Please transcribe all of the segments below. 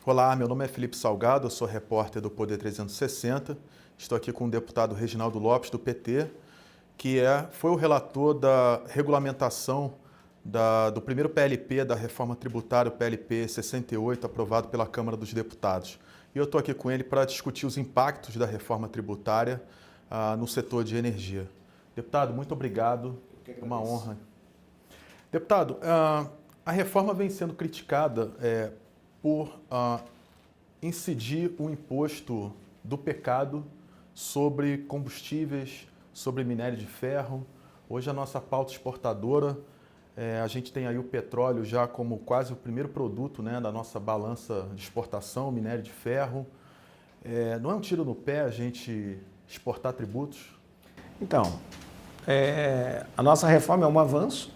Olá, meu nome é Felipe Salgado, eu sou repórter do Poder 360. Estou aqui com o deputado Reginaldo Lopes, do PT, que foi o relator da regulamentação do primeiro PLP da reforma tributária, o PLP 68, aprovado pela Câmara dos Deputados. E eu estou aqui com ele para discutir os impactos da reforma tributária no setor de energia. Deputado, muito obrigado, é uma honra. Deputado, a reforma vem sendo criticada por incidir o imposto do pecado sobre combustíveis, sobre minério de ferro. Hoje a nossa pauta exportadora, a gente tem aí o petróleo já como quase o primeiro produto, né, da nossa balança de exportação, minério de ferro. Não é um tiro no pé a gente exportar tributos? Então, a nossa reforma é um avanço.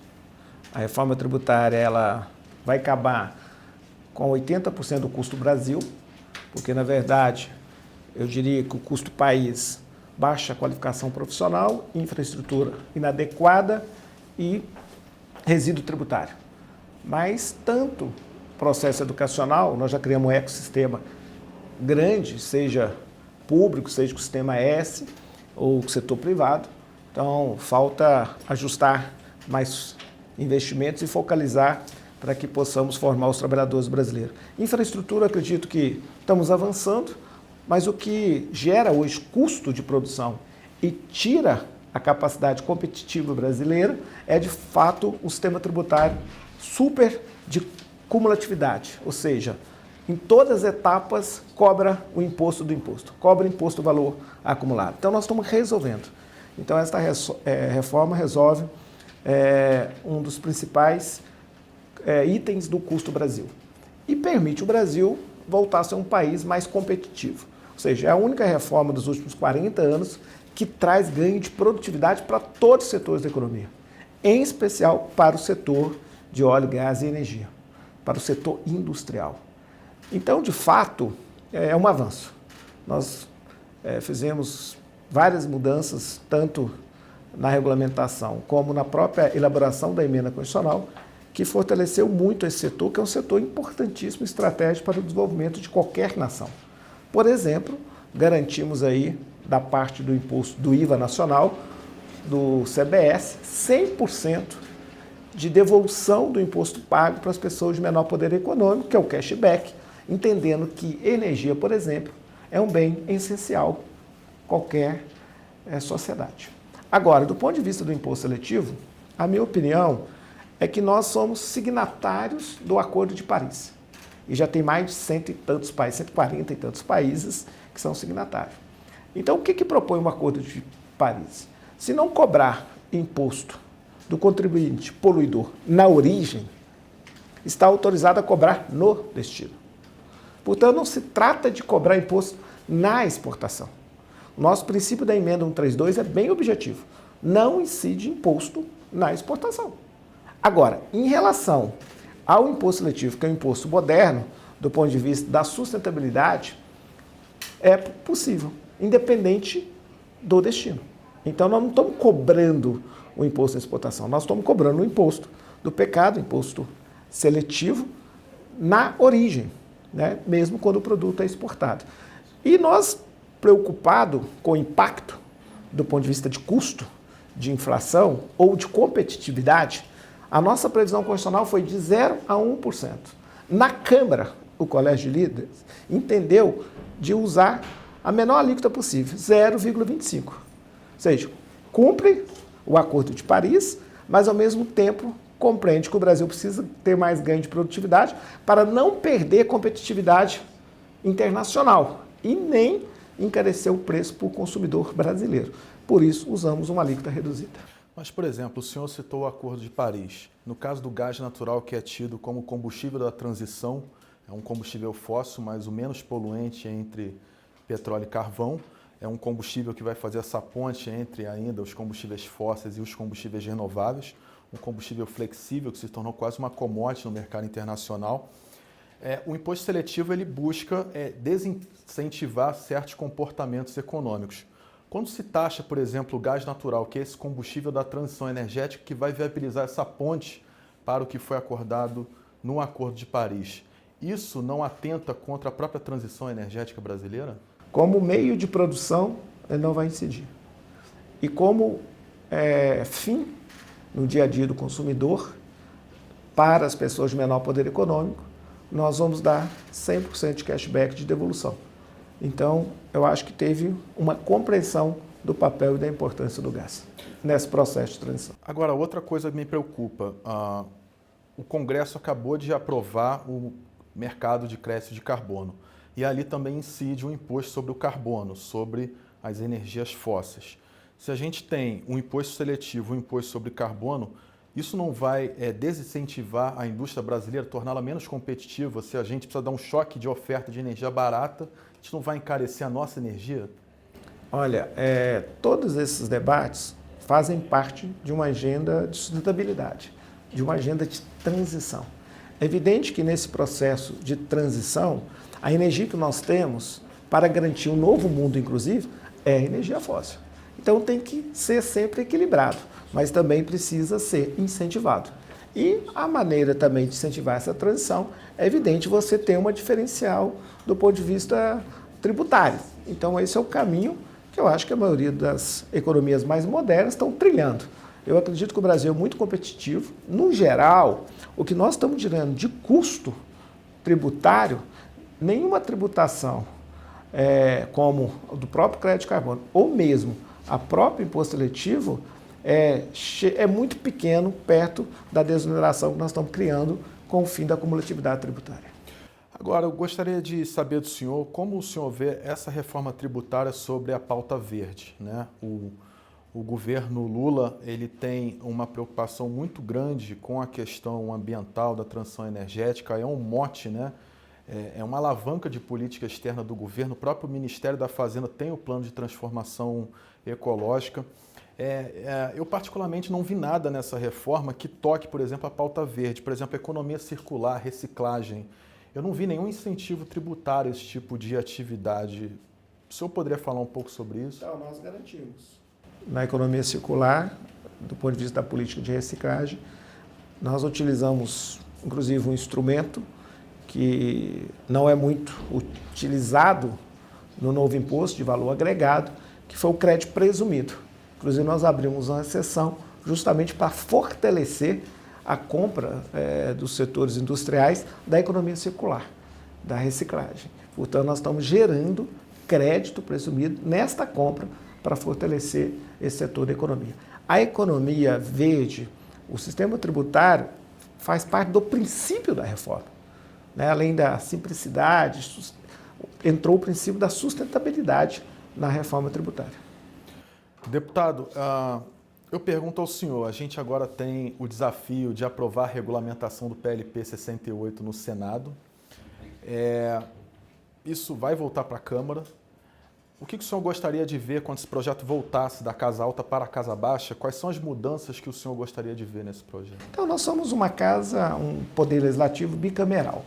A reforma tributária ela vai acabar com 80% do custo Brasil, porque, na verdade, eu diria que o custo país, baixa qualificação profissional, infraestrutura inadequada e resíduo tributário. Mas, tanto processo educacional, nós já criamos um ecossistema grande, seja público, seja com o sistema S ou com o setor privado. Então, falta ajustar mais investimentos e focalizar para que possamos formar os trabalhadores brasileiros. Infraestrutura, acredito que estamos avançando, mas o que gera hoje custo de produção e tira a capacidade competitiva brasileira é, de fato, o sistema tributário super de cumulatividade, ou seja, em todas as etapas cobra o imposto do imposto, cobra o imposto do valor acumulado. Então, nós estamos resolvendo. Então, esta reforma resolve um dos principais itens do custo Brasil e permite o Brasil voltar a ser um país mais competitivo. Ou seja, é a única reforma dos últimos 40 anos que traz ganho de produtividade para todos os setores da economia, em especial para o setor de óleo, gás e energia, para o setor industrial. Então, de fato, é um avanço. Nós fizemos várias mudanças, tanto na regulamentação como na própria elaboração da emenda constitucional, que fortaleceu muito esse setor, que é um setor importantíssimo, estratégico para o desenvolvimento de qualquer nação. Por exemplo, garantimos aí, da parte do imposto do IVA nacional, do CBS, 100% de devolução do imposto pago para as pessoas de menor poder econômico, que é o cashback, entendendo que energia, por exemplo, é um bem essencial em qualquer sociedade. Agora, do ponto de vista do imposto seletivo, a minha opinião é que nós somos signatários do Acordo de Paris. E já tem mais de 100 e tantos países, 140 e tantos países que são signatários. Então, o que propõe o Acordo de Paris? Se não cobrar imposto do contribuinte poluidor na origem, está autorizado a cobrar no destino. Portanto, não se trata de cobrar imposto na exportação. O nosso princípio da emenda 132 é bem objetivo. Não incide imposto na exportação. Agora, em relação ao imposto seletivo, que é um imposto moderno, do ponto de vista da sustentabilidade, é possível, independente do destino. Então, nós não estamos cobrando o imposto na exportação, nós estamos cobrando o imposto do pecado, imposto seletivo, na origem, né? Mesmo quando o produto é exportado. E nós, preocupados com o impacto do ponto de vista de custo, de inflação ou de competitividade, a nossa previsão constitucional foi de 0% a 1%. Na Câmara, o Colégio de Líderes entendeu de usar a menor alíquota possível, 0,25%. Ou seja, cumpre o Acordo de Paris, mas ao mesmo tempo compreende que o Brasil precisa ter mais ganho de produtividade para não perder competitividade internacional e nem encarecer o preço para o consumidor brasileiro. Por isso, usamos uma alíquota reduzida. Mas, por exemplo, o senhor citou o Acordo de Paris. No caso do gás natural, que é tido como combustível da transição, é um combustível fóssil, mas o menos poluente entre petróleo e carvão, é um combustível que vai fazer essa ponte entre ainda os combustíveis fósseis e os combustíveis renováveis, um combustível flexível que se tornou quase uma commodity no mercado internacional. O imposto seletivo ele busca desincentivar certos comportamentos econômicos. Quando se taxa, por exemplo, o gás natural, que é esse combustível da transição energética que vai viabilizar essa ponte para o que foi acordado no Acordo de Paris, isso não atenta contra a própria transição energética brasileira? Como meio de produção, ele não vai incidir. E como fim no dia a dia do consumidor, para as pessoas de menor poder econômico, nós vamos dar 100% de cashback de devolução. Então, eu acho que teve uma compreensão do papel e da importância do gás nesse processo de transição. Agora, outra coisa que me preocupa, o Congresso acabou de aprovar o mercado de crédito de carbono e ali também incide um imposto sobre o carbono, sobre as energias fósseis. Se a gente tem um imposto seletivo, um imposto sobre carbono, isso não vai desincentivar a indústria brasileira, torná-la menos competitiva? Se a gente precisa dar um choque de oferta de energia barata, a gente não vai encarecer a nossa energia? Olha, todos esses debates fazem parte de uma agenda de sustentabilidade, de uma agenda de transição. É evidente que nesse processo de transição, a energia que nós temos para garantir um novo mundo, inclusive, é a energia fóssil. Então tem que ser sempre equilibrado, mas também precisa ser incentivado. E a maneira também de incentivar essa transição é evidente você ter uma diferencial do ponto de vista tributário. Então esse é o caminho que eu acho que a maioria das economias mais modernas estão trilhando. Eu acredito que o Brasil é muito competitivo. No geral, o que nós estamos tirando de custo tributário, nenhuma tributação como o do próprio crédito de carbono, ou mesmo a própria imposto seletivo, é muito pequeno perto da desoneração que nós estamos criando com o fim da cumulatividade tributária. Agora, eu gostaria de saber do senhor como o senhor vê essa reforma tributária sobre a pauta verde, né? O governo Lula ele tem uma preocupação muito grande com a questão ambiental da transição energética, é um mote, né? É uma alavanca de política externa do governo. O próprio Ministério da Fazenda tem o plano de transformação ecológica. Eu particularmente não vi nada nessa reforma que toque, por exemplo, a pauta verde, por exemplo, economia circular, reciclagem. Eu não vi nenhum incentivo tributário a esse tipo de atividade. O senhor poderia falar um pouco sobre isso? Então, nós garantimos. Na economia circular, do ponto de vista da política de reciclagem, nós utilizamos, inclusive, um instrumento que não é muito utilizado no novo imposto de valor agregado, que foi o crédito presumido. Inclusive, nós abrimos uma exceção justamente para fortalecer a compra dos setores industriais da economia circular, da reciclagem. Portanto, nós estamos gerando crédito presumido nesta compra para fortalecer esse setor da economia. A economia verde, o sistema tributário, faz parte do princípio da reforma. Né? Além da simplicidade, entrou o princípio da sustentabilidade na reforma tributária. Deputado, eu pergunto ao senhor, a gente agora tem o desafio de aprovar a regulamentação do PLP 68 no Senado. Isso vai voltar para a Câmara. O que o senhor gostaria de ver quando esse projeto voltasse da Casa Alta para a Casa Baixa? Quais são as mudanças que o senhor gostaria de ver nesse projeto? Então, nós somos uma casa, um poder legislativo bicameral.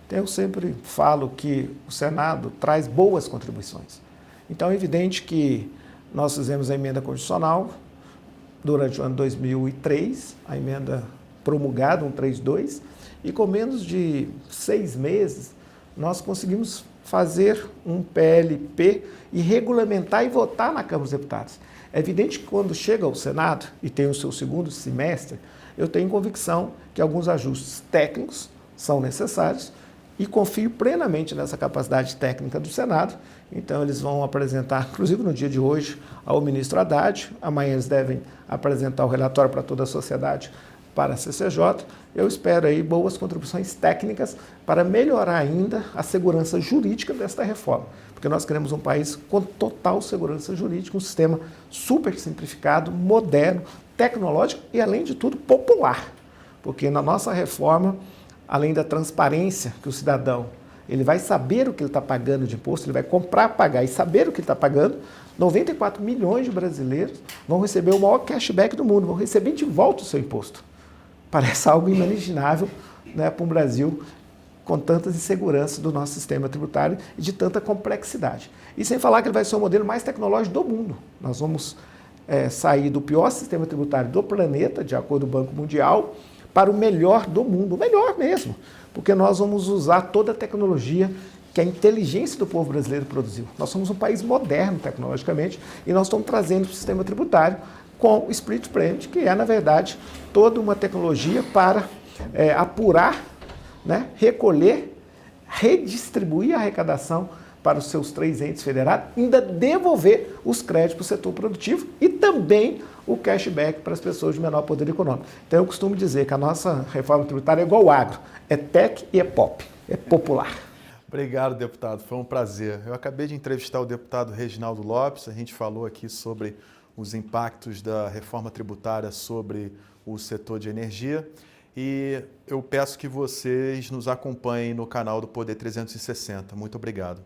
Então, eu sempre falo que o Senado traz boas contribuições. Então, é evidente que nós fizemos a emenda constitucional durante o ano 2003, a emenda promulgada, 132, e com menos de 6 meses, nós conseguimos fazer um PLP e regulamentar e votar na Câmara dos Deputados. É evidente que quando chega ao Senado e tem o seu segundo semestre, eu tenho convicção que alguns ajustes técnicos são necessários e confio plenamente nessa capacidade técnica do Senado. Então, eles vão apresentar, inclusive no dia de hoje, ao ministro Haddad. Amanhã eles devem apresentar o relatório para toda a sociedade, para a CCJ. Eu espero aí boas contribuições técnicas para melhorar ainda a segurança jurídica desta reforma, porque nós queremos um país com total segurança jurídica, um sistema super simplificado, moderno, tecnológico e, além de tudo, popular. Porque na nossa reforma, além da transparência que o cidadão ele vai saber o que ele está pagando de imposto, ele vai comprar, pagar e saber o que ele está pagando, 94 milhões de brasileiros vão receber o maior cashback do mundo, vão receber de volta o seu imposto. Parece algo inimaginável, né, para um Brasil com tantas inseguranças do nosso sistema tributário e de tanta complexidade. E sem falar que ele vai ser o modelo mais tecnológico do mundo. Nós vamos sair do pior sistema tributário do planeta, de acordo com o Banco Mundial, para o melhor do mundo, o melhor mesmo, porque nós vamos usar toda a tecnologia que a inteligência do povo brasileiro produziu. Nós somos um país moderno tecnologicamente e nós estamos trazendo o sistema tributário com o Split Payment, que é, na verdade, toda uma tecnologia para apurar, né, recolher, redistribuir a arrecadação para os seus 3 entes federados, ainda devolver os créditos para o setor produtivo e também o cashback para as pessoas de menor poder econômico. Então eu costumo dizer que a nossa reforma tributária é igual ao agro, é tech e é pop, é popular. Obrigado, deputado, foi um prazer. Eu acabei de entrevistar o deputado Reginaldo Lopes, a gente falou aqui sobre os impactos da reforma tributária sobre o setor de energia e eu peço que vocês nos acompanhem no canal do Poder 360. Muito obrigado.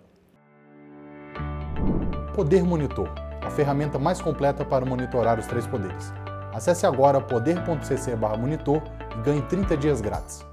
Poder Monitor, a ferramenta mais completa para monitorar os 3 poderes. Acesse agora poder.cc/monitor e ganhe 30 dias grátis.